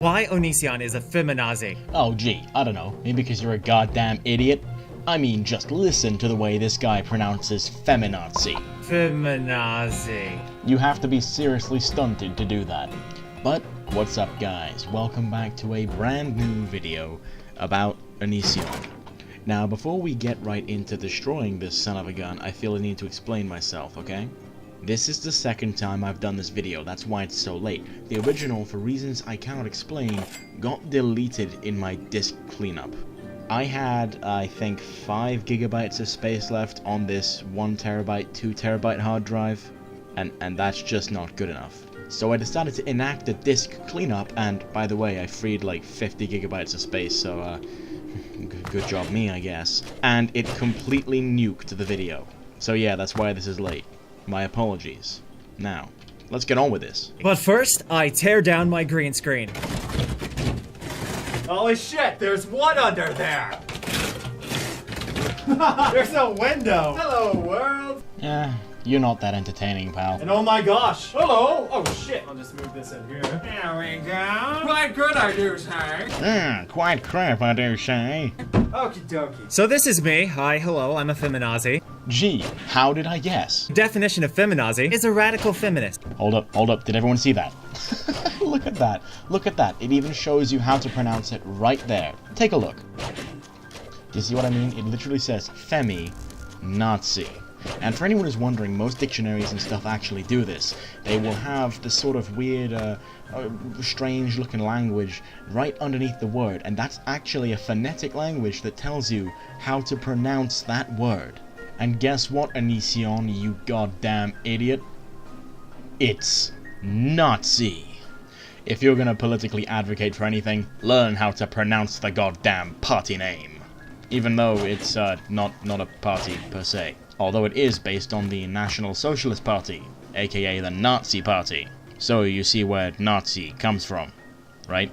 Why Onision is a feminazi. Oh gee, I don't know, maybe because you're a goddamn idiot? I mean, just listen to the way this guy pronounces feminazi. Feminazi. You have to be seriously stunted to do that. But, what's up guys? Welcome back to a brand new video about Onision. Now, before we get right into destroying this son of a gun, I feel I need to explain myself, okay? This is the second time I've done this video, that's why it's so late. The original, for reasons I cannot explain, got deleted in my disk cleanup. I had, I think, 5 gigabytes of space left on this 1 terabyte, 2 terabyte hard drive, and that's just not good enough. So I decided to enact a disk cleanup, and by the way, I freed like 50 gigabytes of space, so good job me, I guess. And it completely nuked the video. So yeah, that's why this is late. My apologies. Now, let's get on with this. But first, I tear down my green screen. Holy shit, there's one under there! There's a window! Hello, world! Yeah, you're not that entertaining, pal. And oh my gosh! Hello! Oh shit! I'll just move this in here. There we go! Quite good, I do say! Quite crap, I do say. Okie dokie. So this is me. Hi, hello, I'm a feminazi. Gee, how did I guess? Definition of feminazi is a radical feminist. Hold up, did everyone see that? Look at that, it even shows you how to pronounce it right there. Take a look. Do you see what I mean? It literally says Nazi. And for anyone who's wondering, most dictionaries and stuff actually do this. They will have this sort of weird, strange looking language right underneath the word, and that's actually a phonetic language that tells you how to pronounce that word. And guess what, Onision, you goddamn idiot? It's Nazi. If you're gonna politically advocate for anything, learn how to pronounce the goddamn party name. Even though it's not a party per se. Although it is based on the National Socialist Party, aka the Nazi Party. So you see where Nazi comes from, right?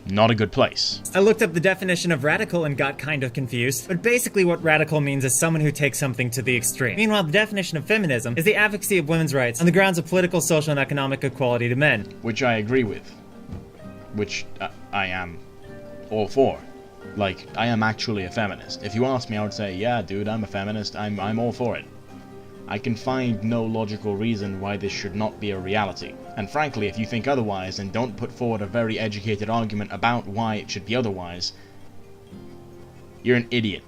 Not a good place. I looked up the definition of radical and got kind of confused, but basically what radical means is someone who takes something to the extreme. Meanwhile, the definition of feminism is the advocacy of women's rights on the grounds of political, social, and economic equality to men. Which I agree with. Which I am all for. Like, I am actually a feminist. If you asked me, I would say, yeah, dude, I'm a feminist, I'm all for it. I can find no logical reason why this should not be a reality. And frankly, if you think otherwise and don't put forward a very educated argument about why it should be otherwise, you're an idiot.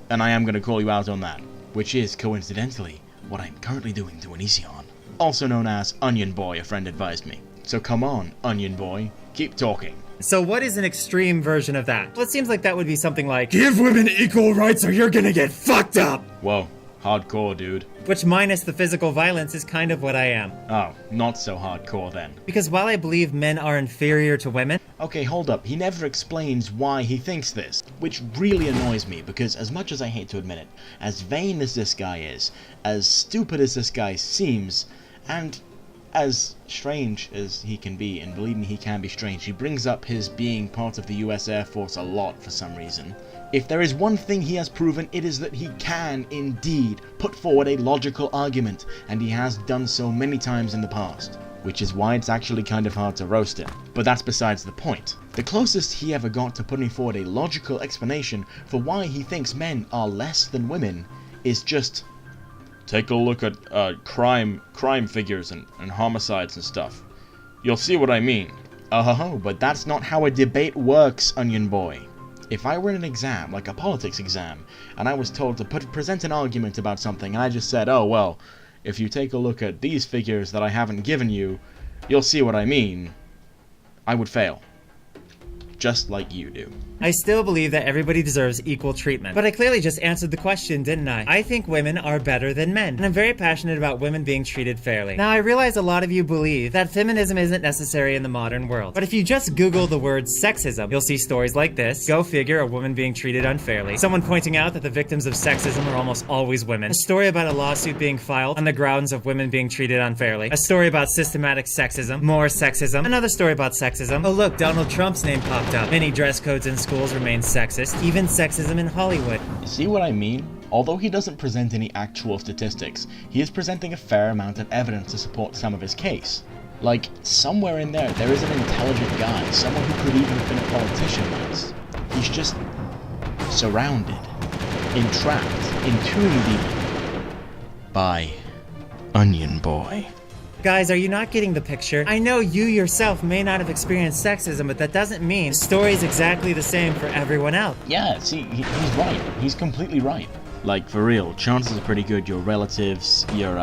And I am going to call you out on that, which is, coincidentally, what I'm currently doing to Onision. Also known as Onion Boy, a friend advised me. So come on, Onion Boy, keep talking. So what is an extreme version of that? Well, it seems like that would be something like, give women equal rights or you're gonna get fucked up! Whoa, hardcore, dude. Which, minus the physical violence, is kind of what I am. Oh, not so hardcore then. Because while I believe men are inferior to women... Okay, hold up, he never explains why he thinks this, which really annoys me, because as much as I hate to admit it, as vain as this guy is, as stupid as this guy seems, and as strange as he can be, and believe me, he can be strange. He brings up his being part of the US Air Force a lot for some reason. If there is one thing he has proven, it is that he can, indeed, put forward a logical argument, and he has done so many times in the past. Which is why it's actually kind of hard to roast him. But that's besides the point. The closest he ever got to putting forward a logical explanation for why he thinks men are less than women is just... take a look at crime figures and homicides and stuff. You'll see what I mean. Oh, but that's not how a debate works, Onion Boy. If I were in an exam, like a politics exam, and I was told to present an argument about something, and I just said, oh well, if you take a look at these figures that I haven't given you, you'll see what I mean, I would fail. Just like you do. I still believe that everybody deserves equal treatment. But I clearly just answered the question, didn't I? I think women are better than men, and I'm very passionate about women being treated fairly. Now, I realize a lot of you believe that feminism isn't necessary in the modern world. But if you just Google the word sexism, you'll see stories like this. Go figure, a woman being treated unfairly. Someone pointing out that the victims of sexism are almost always women. A story about a lawsuit being filed on the grounds of women being treated unfairly. A story about systematic sexism. More sexism. Another story about sexism. Oh look, Donald Trump's name popped up. Many dress codes in schools remain sexist, even sexism in Hollywood. See what I mean? Although he doesn't present any actual statistics, he is presenting a fair amount of evidence to support some of his case. Like, somewhere in there is an intelligent guy, someone who could even have been a politician once. He's just surrounded, entrapped, entombed even, by Onion Boy. Guys, are you not getting the picture? I know you yourself may not have experienced sexism, but that doesn't mean the story's exactly the same for everyone else. Yeah, see, he's right. He's completely right. Like, for real, chances are pretty good your relatives, your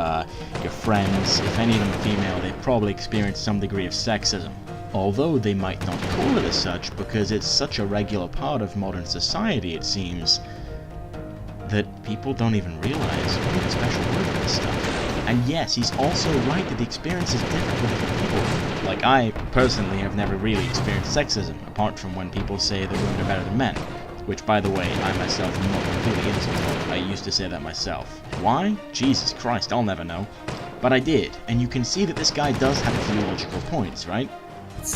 friends, if any of them are female, they've probably experienced some degree of sexism. Although they might not call it as such because it's such a regular part of modern society, it seems, that people don't even realize we need a special word for this stuff. And yes, he's also right that the experience is different for different people. Like, I personally have never really experienced sexism, apart from when people say that women are better than men. Which, by the way, I myself am not completely innocent of. I used to say that myself. Why? Jesus Christ, I'll never know. But I did, and you can see that this guy does have a few logical points, right?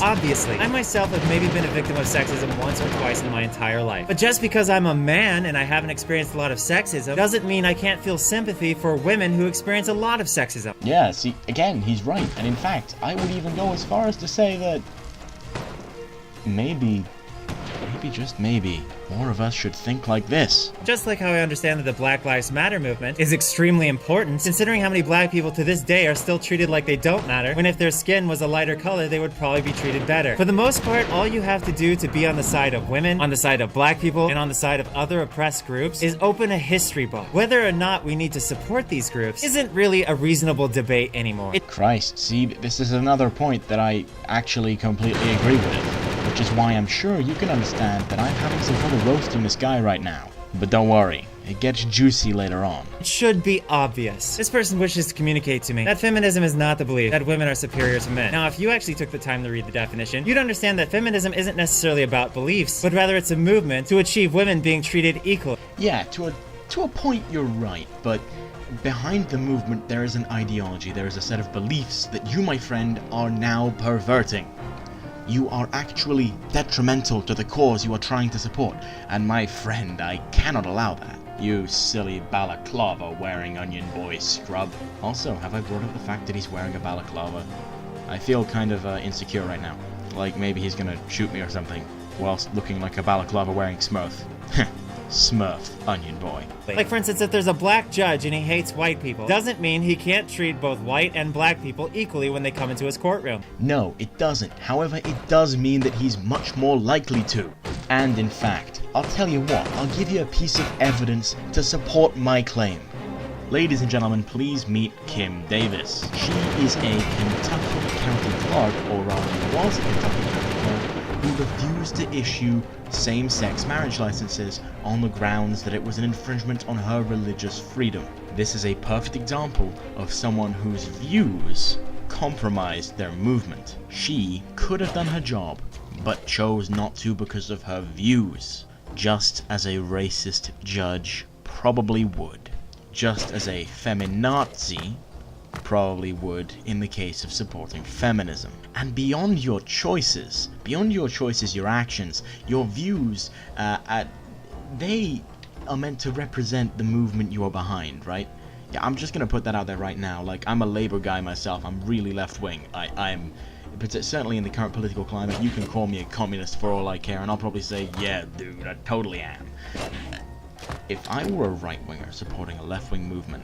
Obviously, I myself have maybe been a victim of sexism once or twice in my entire life. But just because I'm a man and I haven't experienced a lot of sexism doesn't mean I can't feel sympathy for women who experience a lot of sexism. Yeah, see, again, he's right. And in fact, I would even go as far as to say that maybe just maybe, more of us should think like this. Just like how I understand that the Black Lives Matter movement is extremely important, considering how many black people to this day are still treated like they don't matter, when if their skin was a lighter color, they would probably be treated better. For the most part, all you have to do to be on the side of women, on the side of black people, and on the side of other oppressed groups is open a history book. Whether or not we need to support these groups isn't really a reasonable debate anymore. Christ, see, this is another point that I actually completely agree with. Which is why I'm sure you can understand that I'm having some fun roasting this guy right now. But don't worry, it gets juicy later on. It should be obvious. This person wishes to communicate to me that feminism is not the belief that women are superior to men. Now, if you actually took the time to read the definition, you'd understand that feminism isn't necessarily about beliefs, but rather it's a movement to achieve women being treated equally. Yeah, to a point you're right, but behind the movement there is an ideology, there is a set of beliefs that you, my friend, are now perverting. You are actually detrimental to the cause you are trying to support, and my friend, I cannot allow that. You silly balaclava wearing Onion Boy scrub. Also, have I brought up the fact that he's wearing a balaclava? I feel kind of insecure right now. Like maybe he's gonna shoot me or something, whilst looking like a balaclava wearing Smurf. Smurf, Onion Boy. Like, for instance, if there's a black judge and he hates white people, doesn't mean he can't treat both white and black people equally when they come into his courtroom. No, it doesn't. However, it does mean that he's much more likely to. And in fact, I'll tell you what, I'll give you a piece of evidence to support my claim. Ladies and gentlemen, please meet Kim Davis. She is a Kentucky County Clerk, or rather was a Kentucky County Clerk, who refused to issue same-sex marriage licenses on the grounds that it was an infringement on her religious freedom. This is a perfect example of someone whose views compromised their movement. She could have done her job, but chose not to because of her views, just as a racist judge probably would. Just as a feminazi probably would in the case of supporting feminism. And beyond your choices, your actions, your views, they are meant to represent the movement you are behind, right? Yeah, I'm just gonna put that out there right now. Like, I'm a Labour guy myself, I'm really left-wing. I'm but certainly in the current political climate, you can call me a communist for all I care, and I'll probably say, yeah, dude, I totally am. If I were a right-winger supporting a left-wing movement,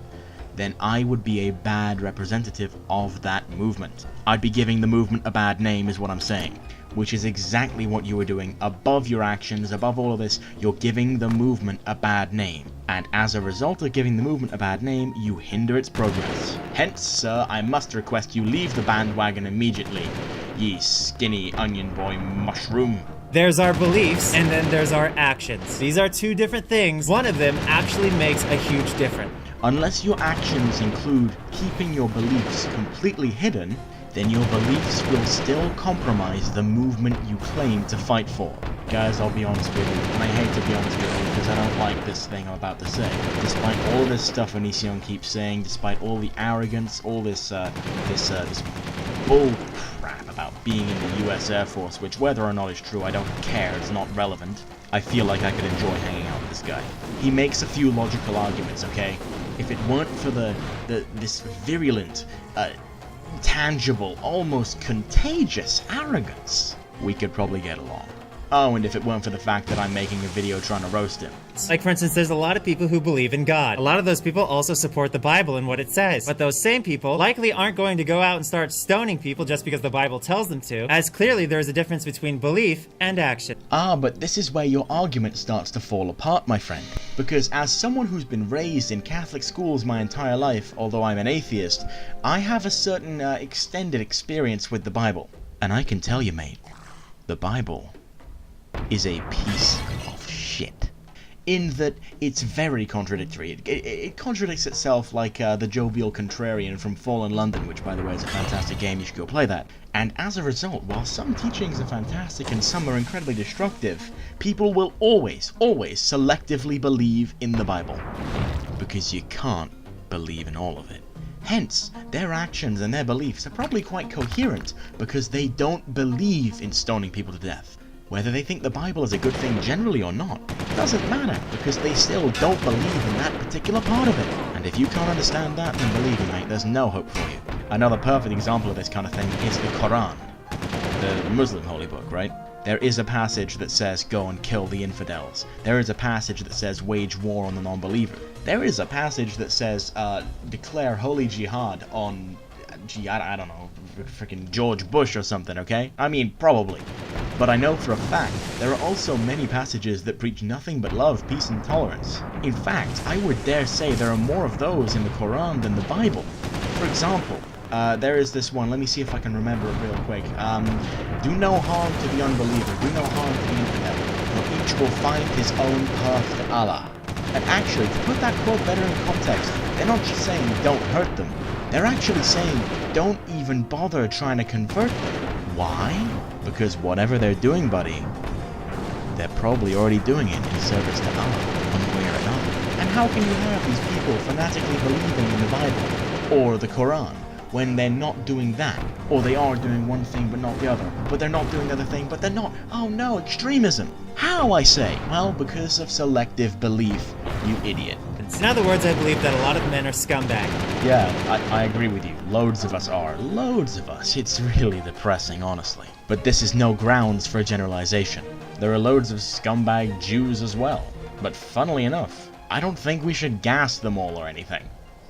then I would be a bad representative of that movement. I'd be giving the movement a bad name is what I'm saying. Which is exactly what you are doing. Above your actions, above all of this, you're giving the movement a bad name. And as a result of giving the movement a bad name, you hinder its progress. Hence, sir, I must request you leave the bandwagon immediately, ye skinny Onion Boy mushroom. There's our beliefs, and then there's our actions. These are two different things. One of them actually makes a huge difference. Unless your actions include keeping your beliefs completely hidden, then your beliefs will still compromise the movement you claim to fight for. Guys, I'll be honest with you, and I hate to be honest with you because I don't like this thing I'm about to say. Despite all this stuff Onision keeps saying, despite all the arrogance, all this bull crap about being in the US Air Force, which whether or not is true, I don't care, it's not relevant. I feel like I could enjoy hanging out with this guy. He makes a few logical arguments, okay? If it weren't for this virulent, tangible, almost contagious arrogance, we could probably get along. Oh, and if it weren't for the fact that I'm making a video trying to roast him. Like, for instance, there's a lot of people who believe in God. A lot of those people also support the Bible and what it says. But those same people likely aren't going to go out and start stoning people just because the Bible tells them to, as clearly there is a difference between belief and action. Ah, but this is where your argument starts to fall apart, my friend. Because as someone who's been raised in Catholic schools my entire life, although I'm an atheist, I have a certain extended experience with the Bible. And I can tell you, mate, the Bible is a piece of shit. In that it's very contradictory. It contradicts itself like the jovial contrarian from Fallen London, which by the way is a fantastic game, you should go play that. And as a result, while some teachings are fantastic and some are incredibly destructive, people will always selectively believe in the Bible. Because you can't believe in all of it. Hence, their actions and their beliefs are probably quite coherent because they don't believe in stoning people to death. Whether they think the Bible is a good thing generally or not, doesn't matter, because they still don't believe in that particular part of it. And if you can't understand that, then believe me, mate, there's no hope for you. Another perfect example of this kind of thing is the Quran, the Muslim holy book, right? There is a passage that says go and kill the infidels. There is a passage that says wage war on the non-believer. There is a passage that says declare holy jihad on, I don't know, freaking George Bush or something, okay? I mean, probably. But I know for a fact, there are also many passages that preach nothing but love, peace, and tolerance. In fact, I would dare say there are more of those in the Quran than the Bible. For example, there is this one, let me see if I can remember it real quick. Do no harm to the unbeliever, do no harm to the infidel, for each will find his own path to Allah. And actually, to put that quote better in context, they're not just saying don't hurt them, they're actually saying don't even bother trying to convert them. Why? Because whatever they're doing, buddy, they're probably already doing it in service to Allah, one way or another. And how can you have these people fanatically believing in the Bible or the Quran when they're not doing that? Or they are doing one thing but not the other, but they're not doing the other thing but they're not. Oh no, extremism. How, I say? Well, because of selective belief, you idiot. In other words, I believe that a lot of men are scumbags. Yeah, I agree with you. Loads of us are. Loads of us. It's really depressing, honestly. But this is no grounds for generalization. There are loads of scumbag Jews as well. But funnily enough, I don't think we should gas them all or anything.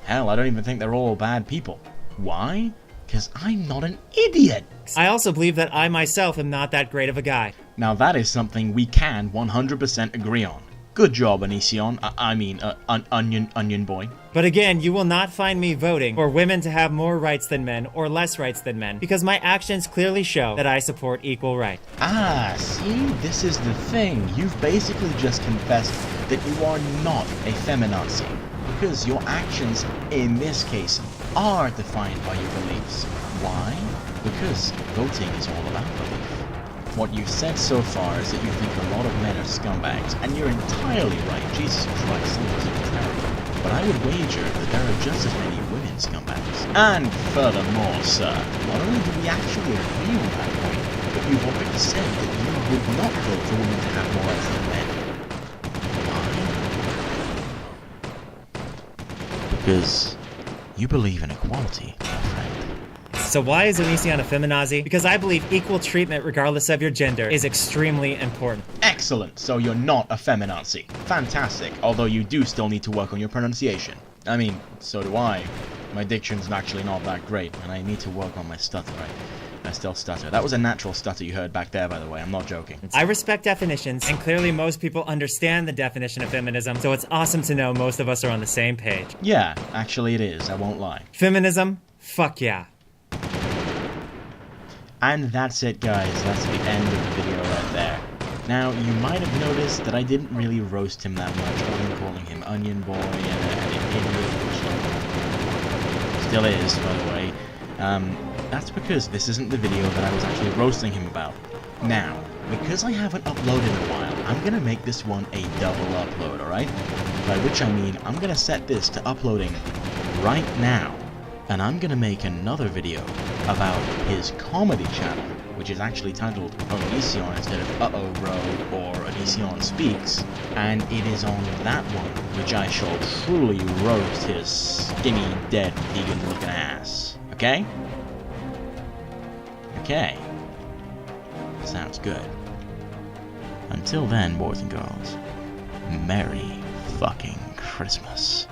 Hell, I don't even think they're all bad people. Why? Because I'm not an idiot! I also believe that I myself am not that great of a guy. Now that is something we can 100% agree on. Good job, Onision. Onion boy. But again, you will not find me voting for women to have more rights than men or less rights than men, because my actions clearly show that I support equal rights. Ah, see? This is the thing. You've basically just confessed that you are not a feminazi, because your actions, in this case, are defined by your beliefs. Why? Because voting is all about belief. What you've said so far is that you think a lot of men are scumbags, and you're entirely right. Jesus Christ, this is terrible. But I would wager that there are just as many women scumbags. And furthermore, sir, not only do we actually agree on that point, but you've already said that you would not vote for women to have more rights than men. Why? Because you believe in equality, my friend. So why is Onision a feminazi? Because I believe equal treatment regardless of your gender is extremely important. Excellent, so you're not a feminazi. Fantastic, although you do still need to work on your pronunciation. I mean, so do I. My diction's actually not that great, and I need to work on my stutter. I still stutter. That was a natural stutter you heard back there, by the way, I'm not joking. I respect definitions, and clearly most people understand the definition of feminism, so it's awesome to know most of us are on the same page. Yeah, actually it is, I won't lie. Feminism? Fuck yeah. And that's it, guys. That's the end of the video right there. Now, you might have noticed that I didn't really roast him that much. I wasn't calling him Onion Boy and an idiot, which still is, by the way. That's because this isn't the video that I was actually roasting him about. Now, because I haven't uploaded in a while, I'm gonna make this one a double upload, alright? By which I mean, I'm gonna set this to uploading right now. And I'm gonna make another video about his comedy channel, which is actually titled Onision instead of Uh-Oh Bro or Onision Speaks, and it is on that one which I shall truly roast his skinny, dead, vegan looking ass. Okay? Okay. Sounds good. Until then, boys and girls, Merry fucking Christmas.